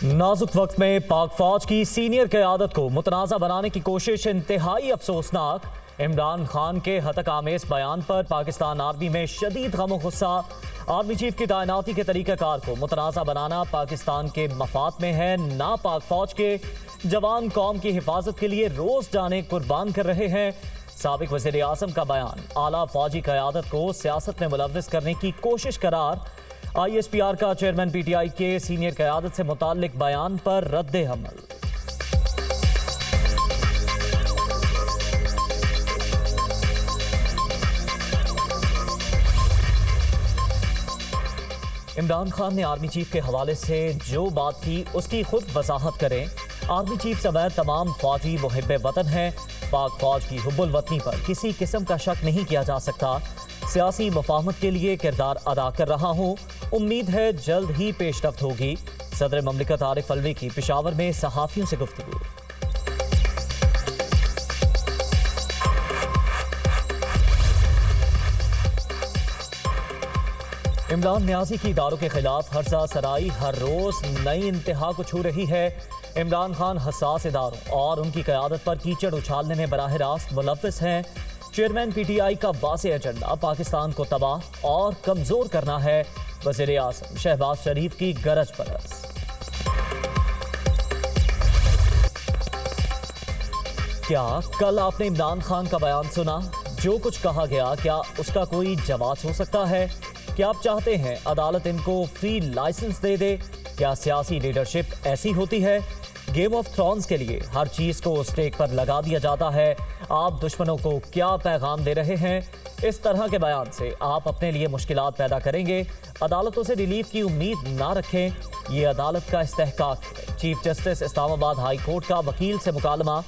नाजुक वक्त में पाक फौज की सीनियर क़यादत को मुतनाज़ा बनाने की कोशिश इंतहाई अफसोसनाक। इमरान खान के हतक आमेज बयान पर पाकिस्तान आर्मी में शदीद गम और गुस्सा। आर्मी चीफ की तैनाती के तरीक़ाकार को मुतनाज़ा बनाना पाकिस्तान के मफाद में है। ना पाक फौज के जवान कौम की हिफाजत के लिए रोज़ जाने कुर्बान कर रहे हैं। साबिक वज़ीर आज़म का बयान आला फौजी क़यादत को सियासत में मुलव्वस करने की कोशिश करार। ISPR का चेयरमैन PTI के सीनियर क़यादत से मुताल्लिक बयान पर रद्द अमल। इमरान खान ने आर्मी चीफ के हवाले से जो बात की उसकी खुद वजाहत करें। आर्मी चीफ समेत तमाम फौजी मुहिब्बे वतन हैं। पाक फौज की हुब्बुल वतनी पर किसी किस्म का शक नहीं किया जा सकता। सियासी मुफाहमत के लिए किरदार अदा कर रहा हूँ। उम्मीद है जल्द ही पेशरफ्त होगी। सदर ममलिकत आरिफ अलवी की पेशावर में सहाफ़ियों से गुफ्तगू। इमरान न्याजी की इदारों के खिलाफ हर्जा सराई हर रोज नई इंतहा को छू रही है। इमरान खान हसास इदारों और उनकी क़यादत पर कीचड़ उछालने में बराह रास्त मुलव्वस हैं। चेयरमैन PTI का वाज़ेह एजेंडा पाकिस्तान को तबाह और कमज़ोर करना है। वज़ीर आज़म शहबाज शरीफ की गरज परस। क्या कल आपने इमरान खान का बयान सुना? जो कुछ कहा गया क्या उसका कोई जवाब हो सकता है? क्या आप चाहते हैं अदालत इनको फ्री लाइसेंस दे दे? क्या सियासी लीडरशिप ऐसी होती है? गेम ऑफ थ्रोन्स के लिए हर चीज़ को स्टेक पर लगा दिया जाता है। आप दुश्मनों को क्या पैगाम दे रहे हैं? इस तरह के बयान से आप अपने लिए मुश्किलात पैदा करेंगे। अदालतों से रिलीफ की उम्मीद ना रखें। ये अदालत का इस्तेहकाक है। Chief justice Islamabad high court का वकील से मुकालमा।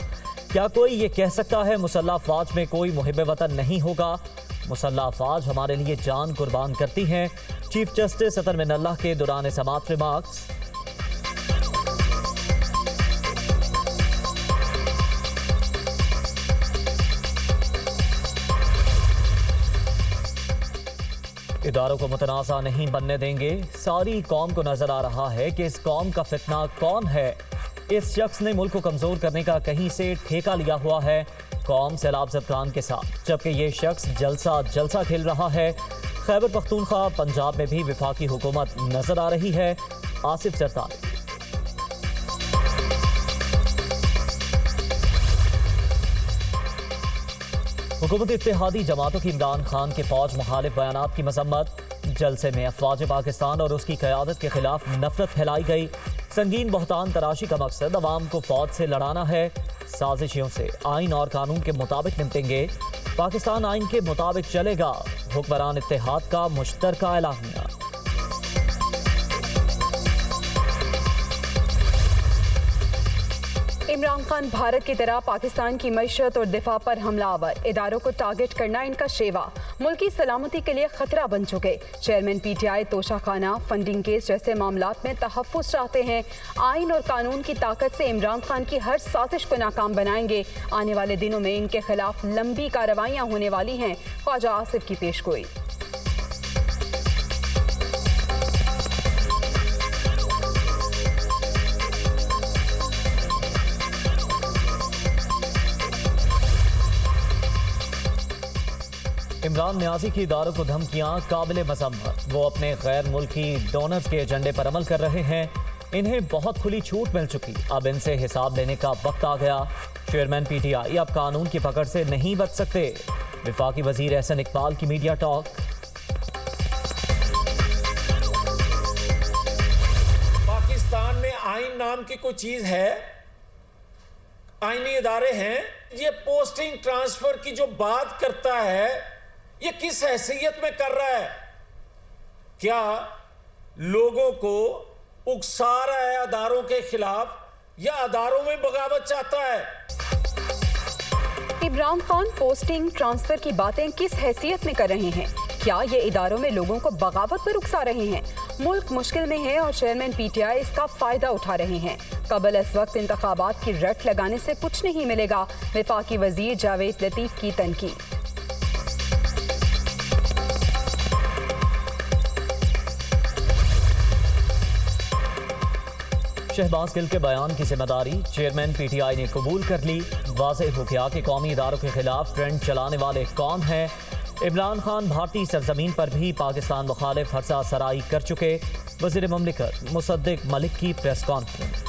क्या कोई ये कह सकता है मुसल्लह फ़ौज में कोई मुहिब वतन नहीं होगा? मुसल्लह फ़ौज हमारे लिए जान कुर्बान करती हैं। चीफ जस्टिस अतर मिनल्लाह के दौरान समात रिमार्क्स। इदारों को मुतनाज़ा नहीं बनने देंगे। सारी कौम को नजर आ रहा है कि इस कौम का फितना कौन है। इस शख्स ने मुल्क को कमजोर करने का कहीं से ठेका लिया हुआ है। कौम सैलाब ज़दगान के साथ, जबकि ये शख्स जलसा खेल रहा है। खैबर पख्तूनख्वा पंजाब में भी विफाकी हुकूमत नजर आ रही है। आसिफ सरतारी। हुकूमत इत्तेहादी जमातों की इमरान खान के फौज मुखालिफ बयानात की मजम्मत। जलसे में अफवाज पाकिस्तान और उसकी क़यादत के खिलाफ नफरत फैलाई गई। संगीन बहतान तराशी का मकसद अवाम को फौज से लड़ाना है। साजिशियों से आइन और कानून के मुताबिक निपटेंगे। पाकिस्तान आइन के मुताबिक चलेगा। हुक्मरान इत्तेहाद का मुश्तरका एलानिया। इमरान खान भारत की तरह पाकिस्तान की मईशत और दिफा पर हमलावर इदारों को टारगेट करना इनका शेवा। मुल्क की सलामती के लिए खतरा बन चुके। Chairman PTI Toshakhana funding case जैसे मामलात में तहफ़्फ़ुज़ चाहते हैं। आइन और कानून की ताकत से इमरान खान की हर साजिश को नाकाम बनाएंगे। आने वाले दिनों में इनके खिलाफ लंबी कार्रवाइयाँ होने वाली हैं। ख्वाजा आसिफ की पेशगोई। इमरान न्याजी की इदारों को धमकियां काबिल मजम्मत। वो अपने गैर मुल्की डोनर्स के एजेंडे पर अमल कर रहे हैं। इन्हें बहुत खुली छूट मिल चुकी। अब इनसे हिसाब लेने का वक्त आ गया। चेयरमैन PTI अब कानून की पकड़ से नहीं बच सकते। विफाकी वजीर एहसन इकबाल की मीडिया टॉक। पाकिस्तान में आइन नाम की कोई चीज है? आईनी इदारे हैं। ये पोस्टिंग ट्रांसफर की जो बात करता है ये किस हैसियत में कर रहा है? क्या लोगों को उकसा रहा है अदारों के खिलाफ या अदारों में बगावत चाहता है? इमरान खान पोस्टिंग ट्रांसफर की बातें किस हैसियत में कर रहे हैं? क्या ये इदारों में लोगों को बगावत पर उकसा रहे हैं? मुल्क मुश्किल में है और चेयरमैन PTI इसका फायदा उठा रहे हैं। कबल इस वक्त इंतखाबात की रट लगाने से कुछ नहीं मिलेगा। विफाकी वजीर जावेद लतीफ की तनकीद। शहबाज गिल के बयान की जिम्मेदारी चेयरमैन पीटीआई ने कबूल कर ली। वाज़ेह हो गया कि कौमी इदारों के खिलाफ ट्रेंड चलाने वाले कौन हैं। इमरान खान भारतीय सरजमीन पर भी पाकिस्तान मुखालिफ हर्षा सराई कर चुके। वज़ीर मुमलिकत मुसद्दिक मलिक की प्रेस कॉन्फ्रेंस।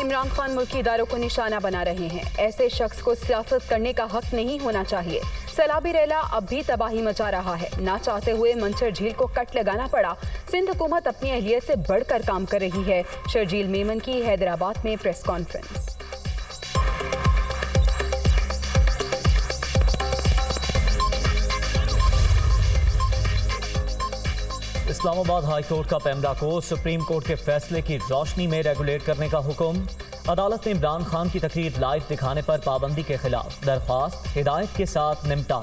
इमरान खान मुल्की इदारों को निशाना बना रहे हैं। ऐसे शख्स को सियासत करने का हक नहीं होना चाहिए। सैलाबी रेला अब भी तबाही मचा रहा है। ना चाहते हुए मंचर झील को कट लगाना पड़ा। सिंध हुकूमत अपनी अहलियत से बढ़कर काम कर रही है। शर्जील मेमन की हैदराबाद में press conference. Islamabad high court का पैमरा को सुप्रीम कोर्ट के फैसले की रोशनी में रेगुलेट करने का हुक्म। अदालत ने इमरान खान की तकरीर लाइव दिखाने पर पाबंदी के खिलाफ दरख्वास्त हिदायत के साथ निपटा।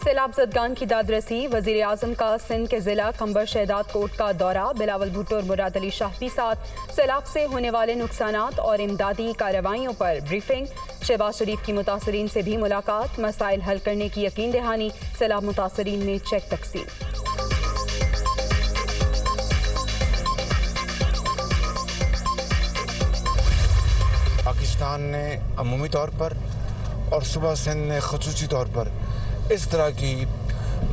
सैलाब ज़दगान की दादरसी। वज़ीर आज़म का सिंध के ज़िला खंबर शहदाद कोर्ट का दौरा। बिलावल भुट्टो और मुराद अली शाह भी साथ। सैलाब से होने वाले नुकसानात और इमदादी कार्रवाइयों पर ब्रीफिंग। शहबाज शरीफ की मुतासरीन से भी मुलाकात। मसाइल हल करने की यकीन दहानी। सैलाब मुतासरीन में चेक तकसीम। पाकिस्तान ने अमूमी तौर पर और सूबा सिंध ने खसूसी तौर पर इस तरह की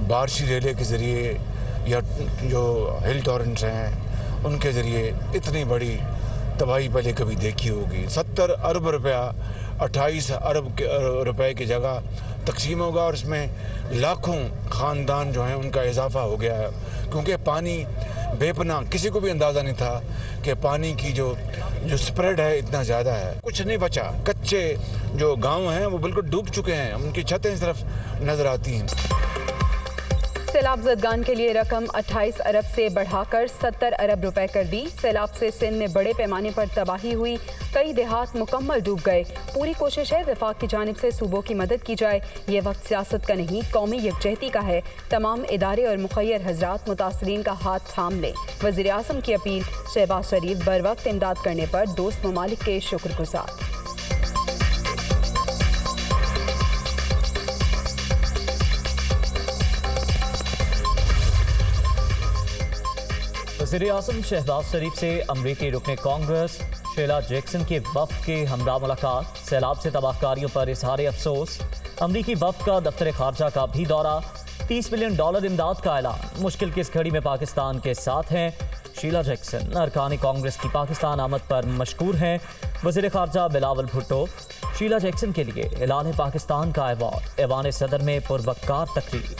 बारिशी रेले के ज़रिए या जो हिल टॉरेंट्स हैं उनके ज़रिए इतनी बड़ी तबाही पहले कभी देखी होगी। 70 अरब रुपया 28 अरब रुपए की जगह तकसीम होगा और इसमें लाखों ख़ानदान जो हैं उनका इजाफा हो गया है, क्योंकि पानी बेपनाह, किसी को भी अंदाज़ा नहीं था कि पानी की जो स्प्रेड है इतना ज़्यादा है। कुछ नहीं बचा। कच्चे जो गांव हैं वो बिल्कुल डूब चुके हैं, उनकी छतें सिर्फ नज़र आती हैं। सैलाब ज़दगान के लिए रकम 28 अरब से बढ़ाकर 70 अरब रुपए कर दी। सैलाब से सिंध में बड़े पैमाने पर तबाही हुई। कई देहात मुकम्मल डूब गए। पूरी कोशिश है वफाक की जानिब से सूबों की मदद की जाए। ये वक्त सियासत का नहीं, कौमी यकजहती का है। तमाम इदारे और मुखय्यर हजरात मुतासरीन का हाथ थाम लें। वज़ीर आज़म की अपील। शहबाज शरीफ बर वक्त इमदाद करने पर दोस्त ममालिक के शुक्रगुजार। वज़ीर आज़म शहबाज शरीफ से अमरीकी रुकने कांग्रेस शीला जैक्सन के वफ़द के हमरा मुलाकात। सैलाब से तबाहकारियों पर इजहार अफसोस। अमरीकी वफ़द का दफ्तर खारजा का भी दौरा। $30 बिलियन इमदाद का ऐलान। मुश्किल की इस घड़ी में पाकिस्तान के साथ हैं। शीला जैक्सन अरकान कांग्रेस की पाकिस्तान आमद पर मशकूर हैं। वज़ीर खारजा बिलावल भुट्टो शीला जैक्सन के लिए ऐलान पाकिस्तान का अवार्ड। ऐवान सदर में पुरवकार तकरीर।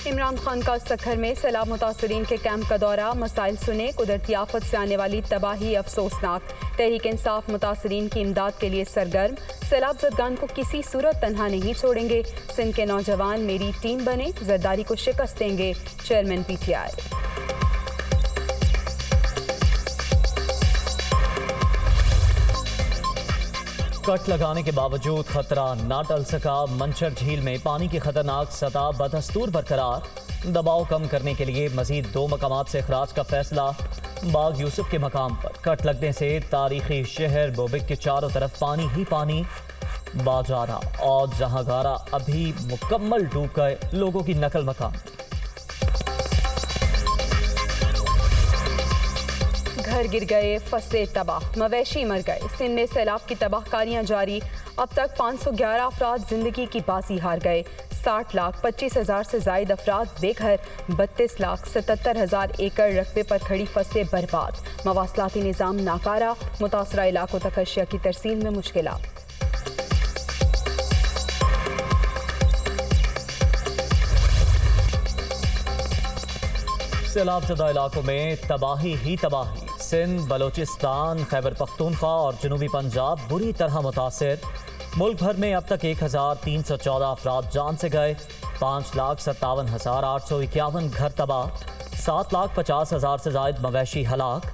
इमरान खान का सखर में सैलाब मुतासरीन के कैंप का दौरा। मसाइल सुने। कुदरती आफत से आने वाली तबाही अफसोसनाक। तहरीक इंसाफ मुतासरीन की इमदाद के लिए सरगर्म। सैलाब ज़दगान को किसी सूरत तन्हा नहीं छोड़ेंगे। सिंध के नौजवान मेरी टीम बने, जरदारी को शिकस्त देंगे। Chairman PTI. कट लगाने के बावजूद खतरा न टल सका। मंचर झील में पानी की खतरनाक सतह बदस्तूर बरकरार। दबाव कम करने के लिए मजीद 2 मकामात से अखराज का फैसला। बाग यूसुफ के मकाम पर कट लगने से तारीखी शहर बोबिक के चारों तरफ पानी ही पानी। बाजारा और जहांगारा अभी मुकम्मल डूब गए। लोगों की नकल मकाम। घर गिर गए, फसलें तबाह, मवेशी मर गए। सिंध में सैलाब की तबाहकारियां जारी। अब तक 511 अफराद जिंदगी की बाजी हार गए। 60,25,000 से जायद अफराद बेघर। 32,77,000 एकड़ रकबे पर खड़ी फसलें बर्बाद। मवासलाती निज़ाम नाकारा। मुतासरा इलाकों तक अशिया की तरसील में मुश्किलात। सैलाब ज़दा इलाकों में तबाही ही तबाही। सिंध, बलोचिस्तान, खैबर पख्तूनख्वा और जनूबी पंजाब बुरी तरह मुतासिर। मुल्क भर में अब तक 1,314 अफराद जान से गए। 5,57,851 घर तबाह। 7,50,000 से जायद मवेशी हलाक।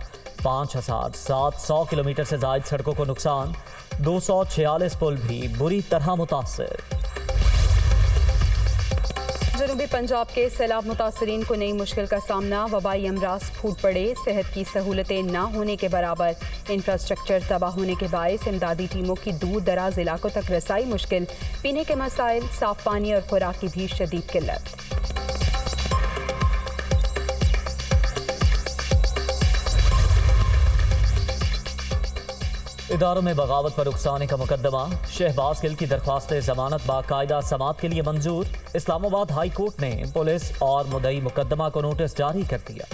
5,700 किलोमीटर से जायद सड़कों को नुकसान। 246 पुल भी बुरी तरह मुतासिर। जनूबी पंजाब के सैलाब मुतासरीन को नई मुश्किल का सामना, वबाई अमराज फूट पड़े, सेहत की सहूलतें ना होने के बराबर, इंफ्रास्ट्रक्चर तबाह होने के बायस इमदादी टीमों की दूर दराज इलाकों तक रसाई मुश्किल, पीने के मसाइल, साफ पानी और खुराक की भी शदीद किल्लत। इदारों में बगावत पर उकसाने का मुकदमा, शहबाज गिल की दरख्वास्त जमानत बाकायदा समात के लिए मंजूर, इस्लामाबाद हाई कोर्ट ने पुलिस और मुद्दई मुकदमा को नोटिस जारी कर दिया।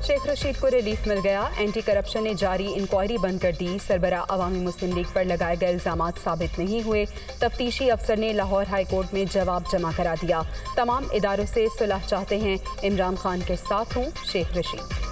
शेख रशीद को रिलीफ मिल गया, एंटी करप्शन ने जारी इंक्वायरी बंद कर दी, सरबरा अवामी मुस्लिम लीग पर लगाए गए इल्जामात साबित नहीं हुए, तफ्तीशी अफसर ने लाहौर हाई कोर्ट में जवाब जमा करा दिया, तमाम इदारों से सुलह चाहते हैं, इमरान खान के साथ हूँ शेख रशीद।